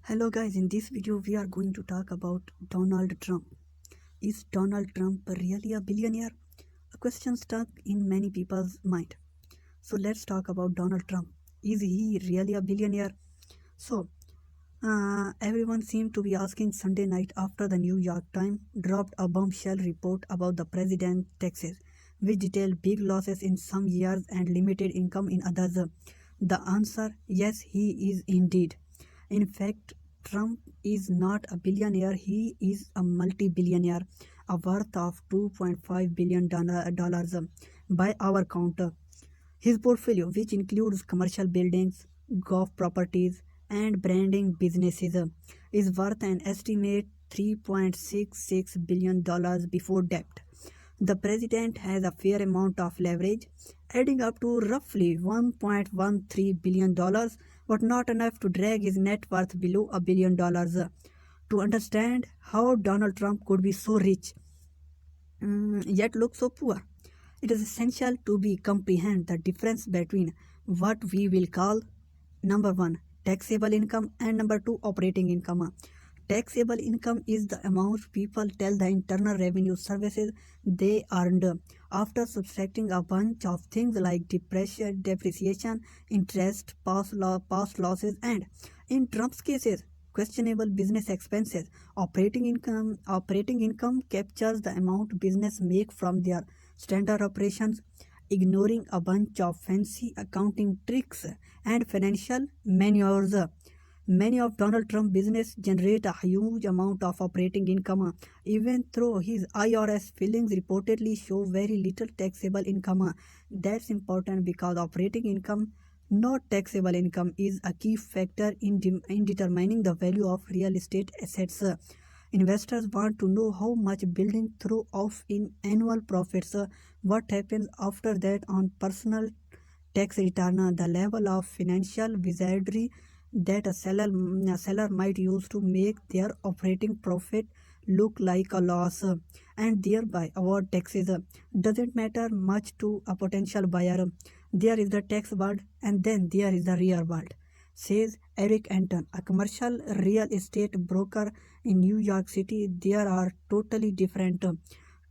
Hello guys, in this video we are going to talk about Donald Trump. Is Donald Trump really a billionaire? A question stuck in many people's mind. So let's talk about Donald Trump. Is he really a billionaire? So everyone seemed to be asking Sunday night after the New York Times dropped a bombshell report about the president's taxes, which detailed big losses in some years and limited income in others. The answer, yes, he is indeed. In fact, Trump is not a billionaire, he is a multi-billionaire, a worth of $2.5 billion by our count. His portfolio, which includes commercial buildings, golf properties, and branding businesses, is worth an estimated $3.66 billion before debt. The president has a fair amount of leverage, adding up to roughly $1.13 billion, but not enough to drag his net worth below $1 billion. To understand how Donald Trump could be so rich, yet look so poor, it is essential to be comprehend the difference between what we will call number 1 taxable income and number 2 operating income. Taxable income is the amount people tell the Internal Revenue Services they earned after subtracting a bunch of things like depreciation, interest, past losses, and, in Trump's cases, questionable business expenses. Operating income captures the amount business make from their standard operations, ignoring a bunch of fancy accounting tricks and financial maneuvers. Many of Donald Trump's business generate a huge amount of operating income, even though his IRS filings reportedly show very little taxable income. That's important because operating income, not taxable income, is a key factor in determining the value of real estate assets. Investors want to know how much building throw off in annual profits, what happens after that on personal tax return, the level of financial wizardry that a seller might use to make their operating profit look like a loss and thereby avoid taxes. Doesn't matter much to a potential buyer. There is the tax world and then there is the real world, says Eric Anton, a commercial real estate broker in New York City. There are totally different.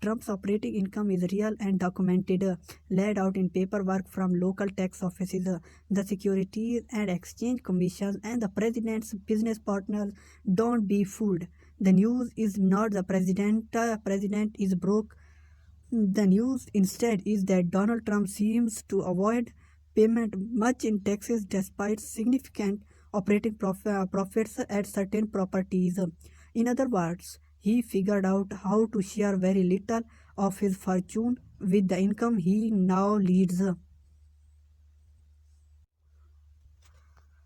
Trump's operating income is real and documented, laid out in paperwork from local tax offices, the Securities and Exchange Commission, and the president's business partners. Don't be fooled. The news is not the president is broke. The news instead is that Donald Trump seems to avoid payment much in taxes despite significant operating profits at certain properties. In other words, he figured out how to share very little of his fortune with the income he now leads.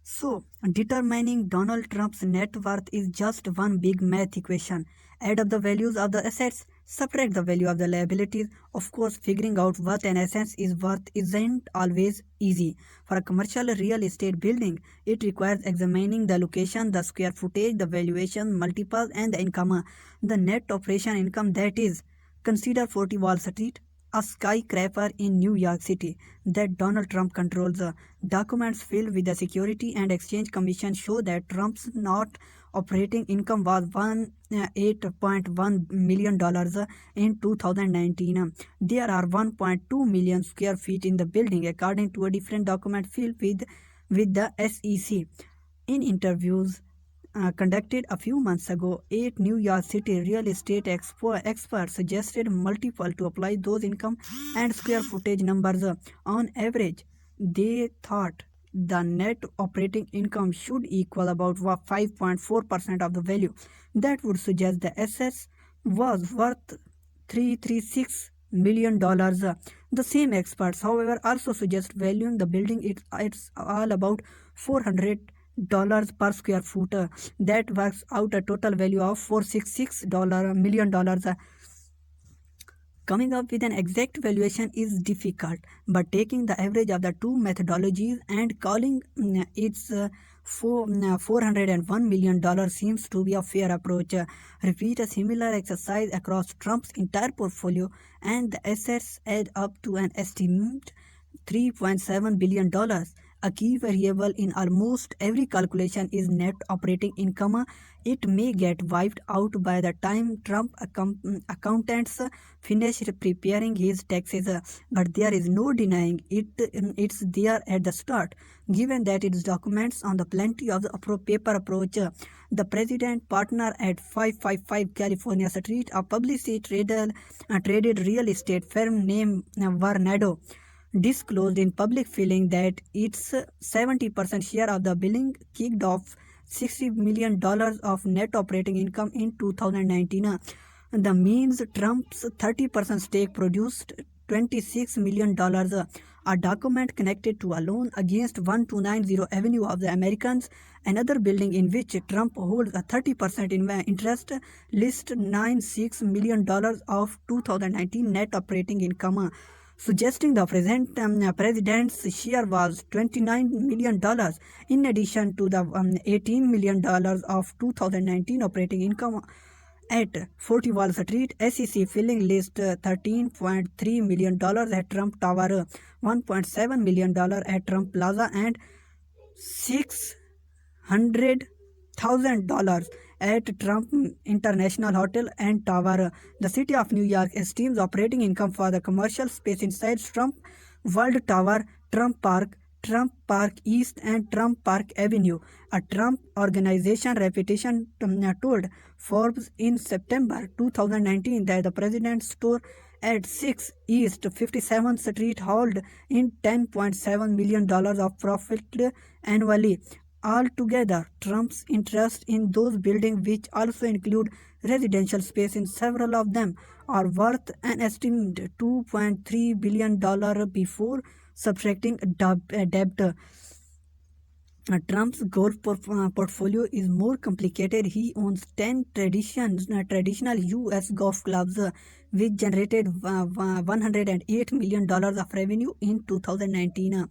So, determining Donald Trump's net worth is just one big math equation. Add up the values of the assets, subtract the value of the liabilities. Of course, figuring out what an asset is worth isn't always easy. For a commercial real estate building, it requires examining the location, the square footage, the valuation, multiples, and the income. The net operation income, that is. Consider 40 Wall Street, a skyscraper in New York City that Donald Trump controls. Documents filed with the Security and Exchange Commission show that Trump's not operating income was $8.1 million in 2019. There are 1.2 million square feet in the building, according to a different document filed with the SEC. In interviews conducted a few months ago, 8 New York City real estate experts suggested multiple to apply those income and square footage numbers. On average, they thought the net operating income should equal about 5.4% of the value. That would suggest the assets was worth $336 million. The same experts, however, also suggest valuing the building it's all about $400 per square foot. That works out a total value of $466 million. Coming up with an exact valuation is difficult, but taking the average of the two methodologies and calling it's $401 million seems to be a fair approach. Repeat a similar exercise across Trump's entire portfolio, and the assets add up to an estimated $3.7 billion. A key variable in almost every calculation is net operating income. It may get wiped out by the time Trump accountants finish preparing his taxes, but there is no denying it's there at the start. Given that it documents on the plenty of the paper approach, the president partner at 555 California Street, a publicly traded real estate firm named Varnado, disclosed in public filing that its 70% share of the billing kicked off $60 million of net operating income in 2019. The means Trump's 30% stake produced $26 million. A document connected to a loan against 1290 Avenue of the Americans, another building in which Trump holds a 30% interest, lists $96 million of 2019 net operating income, suggesting the president's share was $29 million in addition to the $18 million of 2019 operating income. At 40 Wall Street, SEC filing list $13.3 million at Trump Tower, $1.7 million at Trump Plaza, and $600,000 at Trump International Hotel and Tower. The City of New York estimates operating income for the commercial space inside Trump World Tower, Trump Park East, and Trump Park Avenue. A Trump Organization reputation told Forbes in September 2019 that the president's store at 6 East 57th Street hauled in $10.7 million of profit annually. Altogether, Trump's interest in those buildings, which also include residential space in several of them, are worth an estimated $2.3 billion before subtracting debt. Trump's golf portfolio is more complicated. He owns 10 traditional U.S. golf clubs, which generated $108 million of revenue in 2019.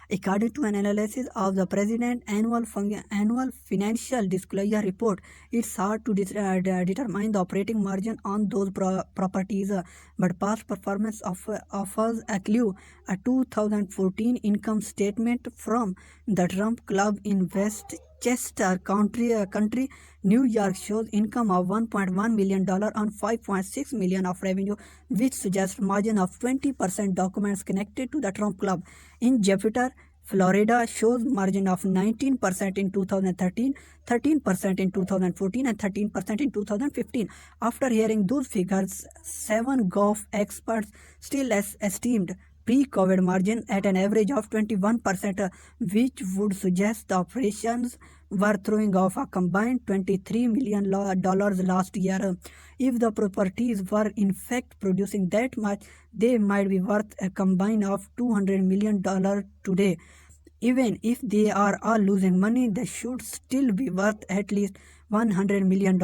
According to an analysis of the President's annual financial disclosure report, it's hard to determine the operating margin on those properties, but past performance offers a clue. A 2014 income statement from the Trump Club in Westchester County, New York shows income of $1.1 million on $5.6 million of revenue, which suggests margin of 20%. Documents connected to the Trump Club in Jupiter, Florida shows margin of 19% in 2013, 13% in 2014, and 13% in 2015. After hearing those figures, 7 golf experts still esteemed pre-COVID margin at an average of 21%, which would suggest the operations were throwing off a combined $23 million last year. If the properties were in fact producing that much, they might be worth a combined of $200 million today. Even if they are all losing money, they should still be worth at least $100 million.